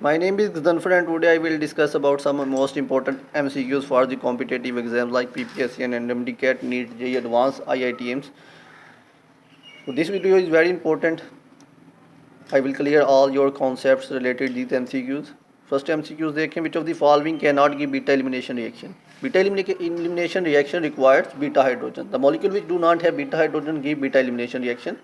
My name is Zanfar and today I will discuss about some most important MCQs for the competitive exams like PPSC and NMD CAT, NEET, JEE Advanced, IITMs. So this video is very important. I will clear all your concepts related to these MCQs. First MCQs देखें, which of the following cannot give beta elimination reaction? Beta elimination reaction requires beta hydrogen. The molecule which do not have beta hydrogen give beta elimination reaction.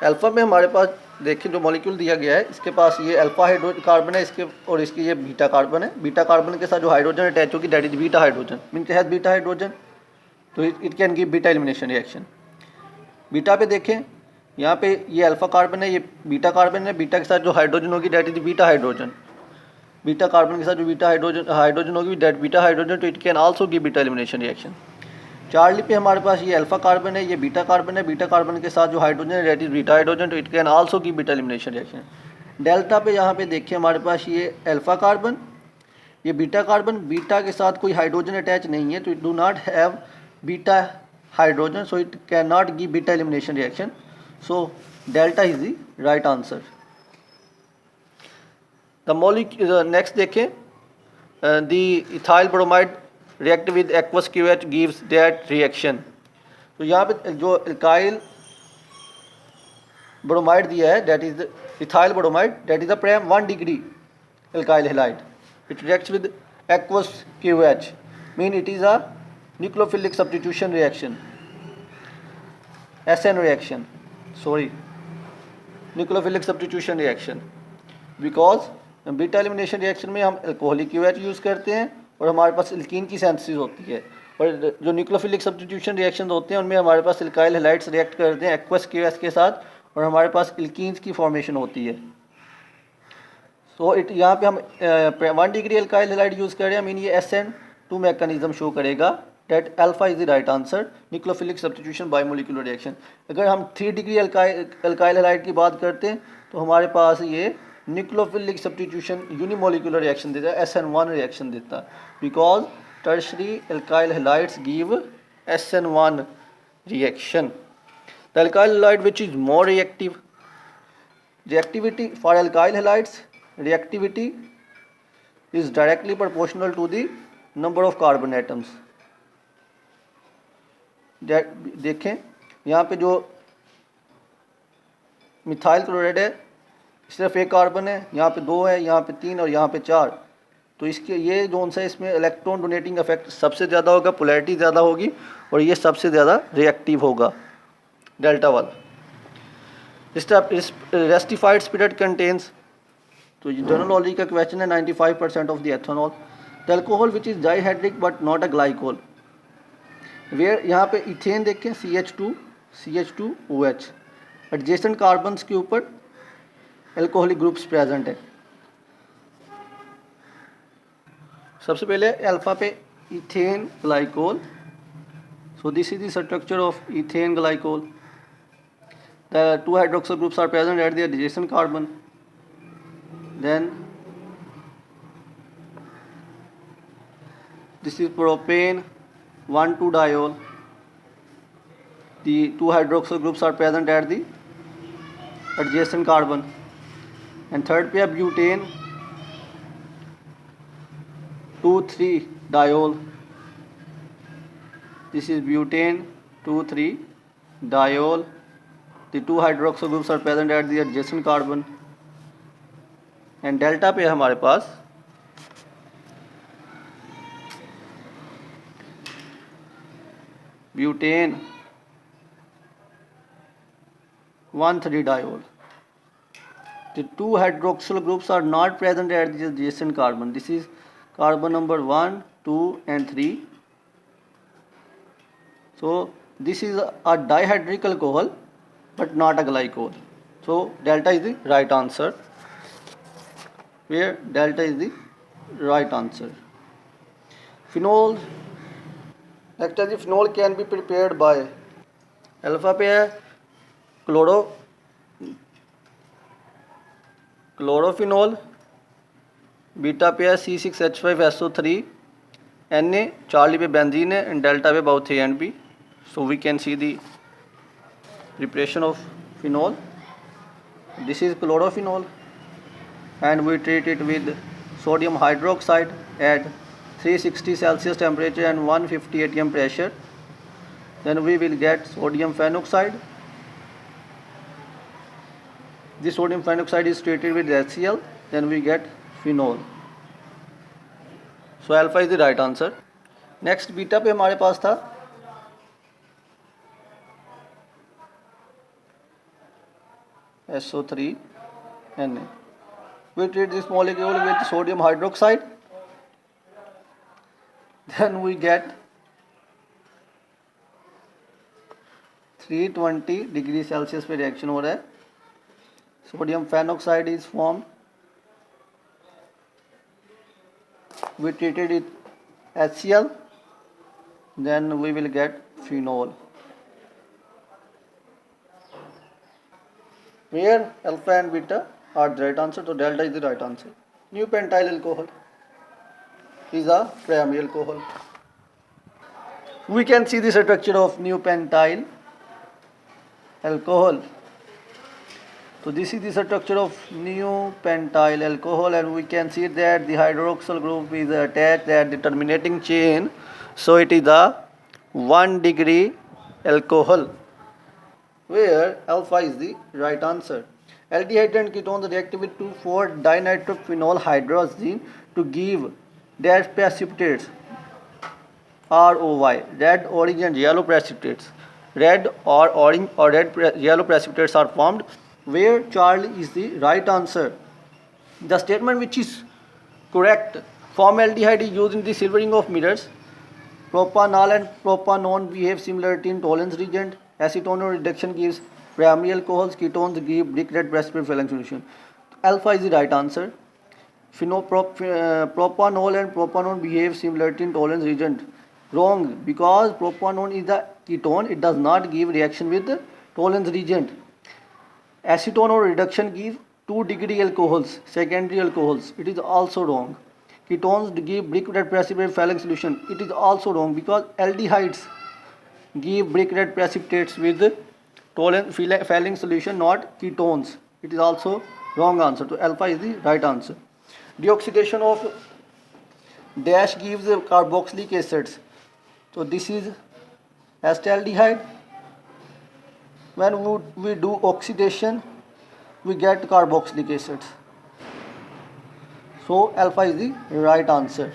Alpha में हमारे पास देखिए जो molecule दिया गया है, इसके पास ये अल्फ़ा कार्बन है इसके, और इसकी ये बीटा कार्बन है. बीटा कार्बन के साथ जो हाइड्रोजन अटैच होगी that is beta hydrogen. Mean has beta hydrogen, तो it can give beta elimination reaction. Beta पे देखें, यहाँ पे ये अल्फ़ा कार्बन है, ये बीटा कार्बन है. बीटा के साथ जो हाइड्रोजन होगी that is beta hydrogen. Beta carbon के साथ जो बीटा हाइड्रोजन होगी दैट बीटा हाइड्रोजन, तो it can also give beta elimination reaction. Charlie पे हमारे पास ये अल्फ़ा कार्बन है, ये बीटा कार्बन है. बीटा कार्बन के साथ जो हाइड्रोजन है दैट इज बीटा हाइड्रोजन, तो it can also give beta elimination reaction. Delta पे यहाँ पे देखिए हमारे पास ये अल्फ़ा कार्बन, ये बीटा कार्बन. बीटा के साथ कोई हाइड्रोजन अटैच नहीं है, तो it do not have beta hydrogen, so it can not give beta elimination reaction. So delta is the right answer. The molecule next देखें, the ethyl bromide react with aqueous QH gives that reaction. तो यहाँ पे जो alkyl bromide दिया है that is ethyl bromide, that is a 1 degree alkyl halide. It reacts with aqueous QH, mean it is a nucleophilic substitution reaction, SN reaction, sorry nucleophilic substitution reaction. Because beta elimination reaction में हम alcoholic QH use करते हैं और हमारे पास alkene की synthesis होती है. और जो न्यूक्लियोफिलिक सब्स्टिट्यूशन रिएक्शन होते हैं उनमें हमारे पास एल्काइल हैलाइड्स रिएक्ट करते हैं एक्वस QH के साथ, और हमारे पास एल्कीन्स की फॉर्मेशन होती है. सो इट यहाँ पे हम 1 डिग्री एल्काइल हैलाइड यूज़ कर रहे हैं, मीन ये SN2 मैकेनिज्म शो करेगा. That alpha is the right answer. Nucleophilic substitution bimolecular reaction. अगर हम 3 डिग्री एल्काइल हैलाइड की बात करते हैं तो हमारे पास ये न्यूक्लियोफिलिक सब्स्टिट्यूशन यूनिमोलिकुलर रिएक्शन देता है, SN1 रिएक्शन देता है. Because tertiary alkyl halides give SN1 reaction. The alkyl halide which is more reactive, reactivity for alkyl halides, reactivity is directly proportional to the number of carbon atoms. देखें यहाँ पे जो methyl chloride है सिर्फ एक carbon है, यहाँ पे 2 है, यहाँ पे 3 और यहाँ पे 4. तो इसके ये जोन सा इसमें इलेक्ट्रॉन डोनेटिंग इफेक्ट सबसे ज़्यादा होगा, पोलैरिटी ज़्यादा होगी और ये सबसे ज़्यादा रिएक्टिव होगा, डेल्टा वाला. रेस्टिफाइड स्पिरिट कंटेन्स, तो जनरल का क्वेश्चन है 95% of the ethanol. The alcohol which is dihydric but not a glycol. Where यहाँ पे इथेन देखें CH2OH, एडजेसेंट कार्बन्स के ऊपर एल्कोहलिक ग्रुप्स प्रेजेंट है. सबसे पहले अल्फा पे ethane glycol. So this is the structure of ethane glycol. The 2 hydroxyl groups are present at the adjacent carbon. Then this is propane 1,2-diol. The 2 hydroxyl groups are present at the adjacent carbon. And third पे है butane 2,3-diol. This is butane 2,3-diol. The 2 hydroxyl groups are present at the adjacent carbon. And delta पे हमारे पास butane 1,3-diol. The 2 hydroxyl groups are not present at the adjacent carbon. This is carbon number 1, 2 and 3. So this is a dihydric alcohol but not a glycol. So delta is the right answer. Where delta is the right answer. Phenol. Next is phenol can be prepared by alpha पे है क्लोरोफिनोल. Beta पे है C6H5SO3 Na. Charlie पे benzene है and delta पे both A and B. So we can see the preparation of phenol. This is chlorophenol, and we treat it with sodium hydroxide at 360 Celsius temperature and 150 atm pressure. Then we will get sodium phenoxide. This sodium phenoxide is treated with HCl, then we get phenol. So alpha is the right answer. Next beta पे हमारे पास था SO3Na. We treat this molecule with sodium hydroxide, then we get 320 degree Celsius पे reaction हो रहा है. Sodium phenoxide is formed. We treated it HCl, then we will get phenol. Where alpha and beta are the right answer, so delta is the right answer. New pentyl alcohol is a primary alcohol. We can see the structure of new pentyl alcohol. So this is the structure of new pentyl alcohol, and we can see that the hydroxyl group is attached at the terminating chain. So it is a 1 degree alcohol, where alpha is the right answer. Aldehyde and ketones react with 2,4-dinitrophenol hydrazine to give dash precipitates ROY, red, orange and yellow precipitates. Red or orange or yellow precipitates are formed, where Charlie is the right answer. The statement which is correct: formaldehyde is used in the silvering of mirrors. Propanol and propanone behave similarly in tolerance reagent. Acetone reduction gives primary alcohols. Ketones give brick red precipitate Phelan solution. Alpha is the right answer. Propanol and propanone behave similarly in tolerance reagent. Wrong, because propanone is a ketone. It does not give reaction with the tolerance reagent. Acetone or reduction gives 2 degree alcohols, secondary alcohols. It is also wrong. Ketones give brick red precipitate Phelan solution. It is also wrong, because aldehydes give brick red precipitates with tolerant Phelan solution, not ketones. It is also wrong answer. So alpha is the right answer. Deoxidation of dash gives carboxylic acids. So this is acetaldehyde. When we do oxidation, we get carboxylic acids. So alpha is the right answer.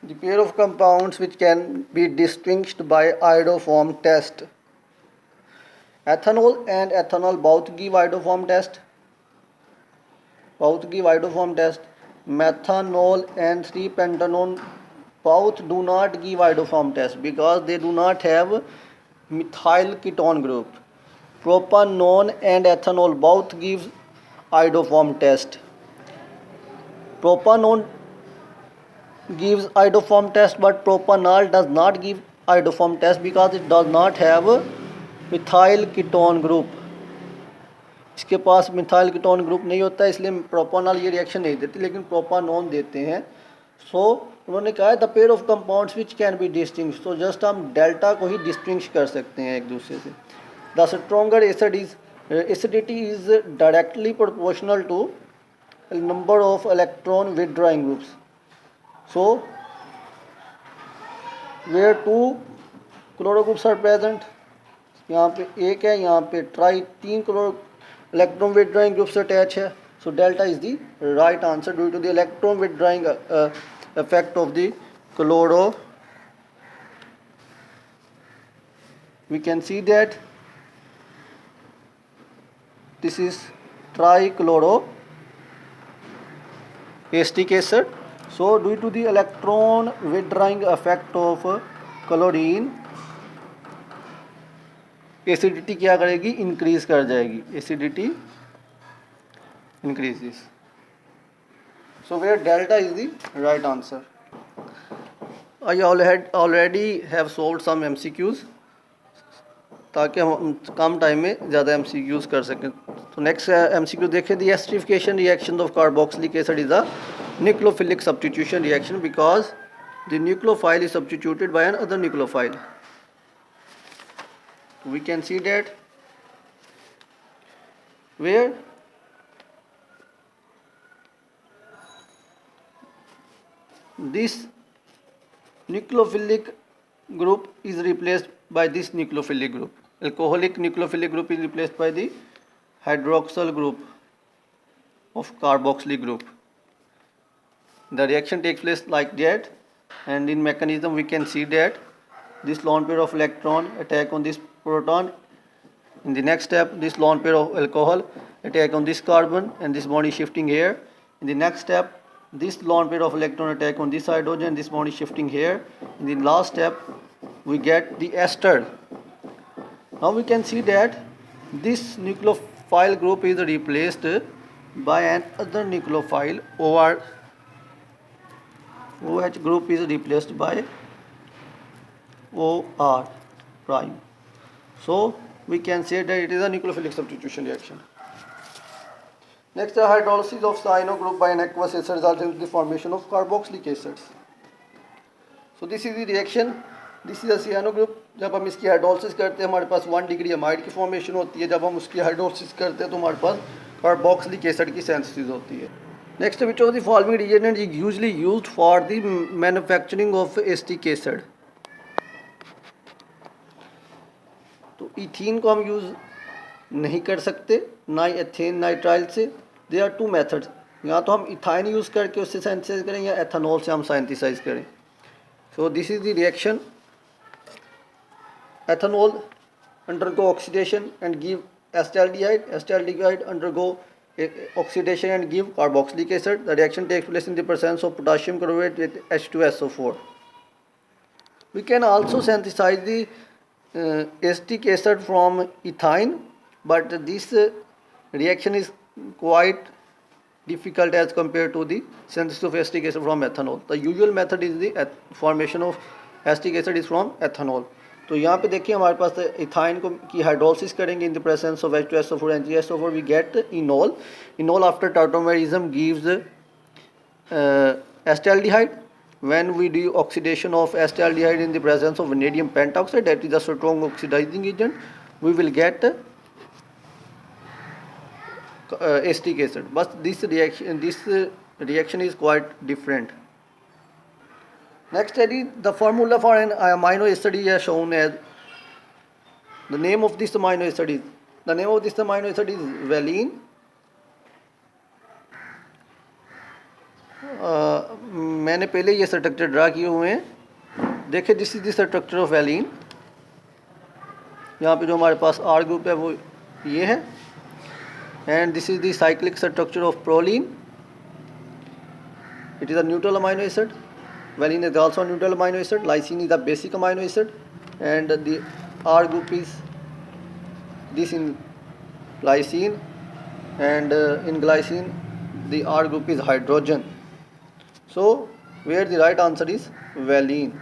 The pair of compounds which can be distinguished by iodoform test. Ethanol and ethanol both give iodoform test. Methanol and 3-pentanone both do not give iodoform test, because they do not have methyl ketone group. Propanone and ethanol both give iodoform test. Propanone gives iodoform test, but propanol does not give iodoform test, because it does not have methyl ketone group. इसके पास methyl ketone group नहीं होता है, इसलिए प्रोपानॉल ये reaction नहीं देती, लेकिन propanone देते हैं. सो उन्होंने कहा है the pair of compounds which can be distinguished. तो जस्ट हम डेल्टा को ही डिस्टिंग्विश कर सकते हैं एक दूसरे से. The stronger acid is acidity is directly proportional to number of electron withdrawing groups. So where 2 chloro groups are present, यहाँ पे एक है, यहाँ पे tri 3 chloro electron withdrawing group से अटैच है. So delta is the right answer due to the electron withdrawing effect of the chloro. We can see that this is trichloro acetic acid. So due to the electron withdrawing effect of chlorine, acidity क्या करेगी, increase कर जाएगी. Acidity increases. So where delta is the right answer. I already have solved some MCQs, ताकि हम कम time में ज़्यादा MCQs कर सकें. तो नेक्स्ट MCQ देखें. The esterification reaction of carboxylic acid is a nucleophilic substitution reaction, because the nucleophile is substituted by another nucleophile. We can see that where this nucleophilic group is replaced by this nucleophilic group. Alcoholic nucleophilic group is replaced by the hydroxyl group of carboxylic group. The reaction takes place like that, and in mechanism we can see that this lone pair of electron attack on this proton. In the next step, this lone pair of alcohol attack on this carbon, and this bond is shifting here. In the next step, this lone pair of electron attack on this hydrogen, this bond is shifting here. In the last step, we get the ester. Now we can see that this nucleophile group is replaced by another nucleophile. OH group is replaced by OR prime. So we can say that it is a nucleophilic substitution reaction. Next, the hydrolysis of cyano group by an aqueous acid results in the formation of carboxylic acids. So this is the reaction. This is a cyano group. जब हम इसकी hydrolysis करते हैं हमारे पास 1 degree amide की formation होती है. जब हम उसकी हाइड्रोलिसिस करते हैं तो हमारे पास कार्बोक्सिलिक एसिड की सिंथेसिस होती है. Next, which of the following reagent is usually used for the manufacturing of acetic acid. तो इथीन को हम यूज़ नहीं कर सकते, ना एथेन नाइट्राइल से. There are 2 methods. या तो हम इथाइन यूज़ करके उससे सिंथेसाइज करें या एथेनॉल से हम सिंथेसाइज करें. सो this is the reaction. Ethanol undergo oxidation and give acetaldehyde. Acetaldehyde undergo oxidation and give carboxylic acid. The reaction takes place in the presence of potassium chlorate with H2SO4. We can also synthesize the acetic acid from ethine, but this reaction is quite difficult as compared to the synthesis of acetic acid from ethanol. The usual method is the formation of acetic acid is from ethanol. तो यहाँ पे देखिए हमारे पास ethyne को की hydrolysis करेंगे in the presence of H2SO4 and GSO4 we get enol. Enol after tautomerism gives acetaldehyde. When we do oxidation of acetaldehyde in the presence of vanadium pentoxide, that is a strong oxidizing agent, we will get acetic acid. But this reaction is quite different. Next study, the formula for an amino acid is shown as the name of this amino acid is valine. मैंने पहले ये structure draw किए हुए हैं. देखिए, this is the structure of valine. यहाँ पे जो हमारे पास आर ग्रुप है वो ये है. And this is the cyclic structure of proline. It is a neutral amino acid. Valine is also a neutral amino acid. Lysine is a basic amino acid, and the R group is this in lysine, and in glycine the R group is hydrogen. So where the right answer is valine.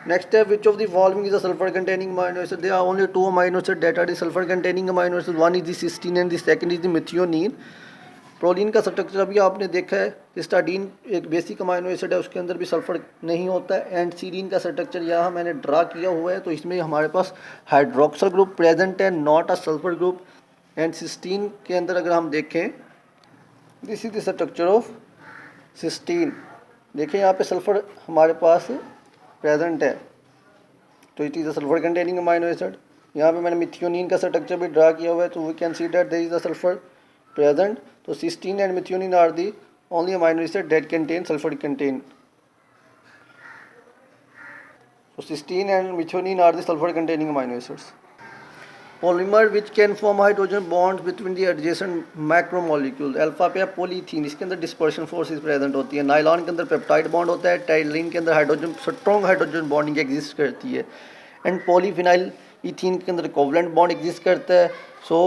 Next step, which of the following is a sulfur containing amino acid? There are only 2 amino acids that are the sulfur containing amino acids. One is the cysteine and the second is the methionine. Proline का structure अभी आपने देखा है. हिस्टाडीन एक basic amino acid है, उसके अंदर भी सल्फर नहीं होता है. एंड सीरीन का स्ट्रक्चर यहाँ मैंने ड्रा किया हुआ है. तो इसमें हमारे पास हाइड्रोक्सल ग्रुप प्रेजेंट है, not a sulphur group. And cysteine के अंदर अगर हम देखें, this is the structure of cysteine. देखें यहाँ पे सल्फर हमारे पास प्रेजेंट है, तो it is a sulphur containing amino acid. यहाँ पे मैंने मिथियोनिन का स्ट्रक्चर भी ड्रा किया हुआ है, तो we can see that there is a sulphur present. So cysteine and methionine are the only amino acid that contain sulfur contain. So cysteine and methionine are the sulfur containing amino acids. Polymer which can form hydrogen bonds between the adjacent macromolecules. Alpha पे polythene, इसके अंदर dispersion forces present होती है. Nylon के अंदर peptide bond होता है. Ptyalin के अंदर hydrogen strong hydrogen bonding exist करती है. एंड पॉलीफिनाइल इथीन के अंदर कोवलेंट बॉन्ड एग्जिस्ट करता है. सो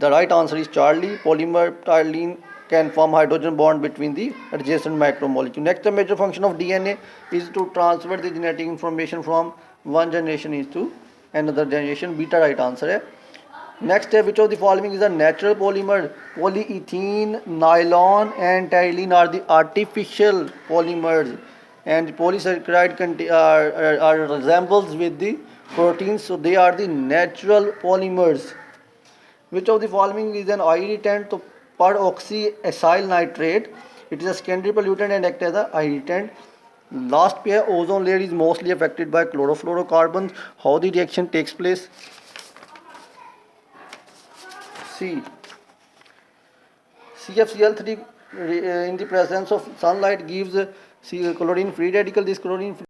the right answer is Charlie. Polymer tyrene can form hydrogen bond between the adjacent macromolecule. Next, the major function of DNA is to transfer the genetic information from one generation into another generation. Beta right answer है. Next, which of the following is a natural polymer? Polyethylene, nylon and tyrene are the artificial polymers, and polysaccharide are resembles with the proteins, so they are the natural polymers. Which of the following is an irritant? So peroxyacyl nitrate, it is a secondary pollutant and act as a irritant. Last pair, ozone layer is mostly affected by chlorofluorocarbons. How the reaction takes place? C. CFCl3 in the presence of sunlight gives chlorine free radical. This chlorine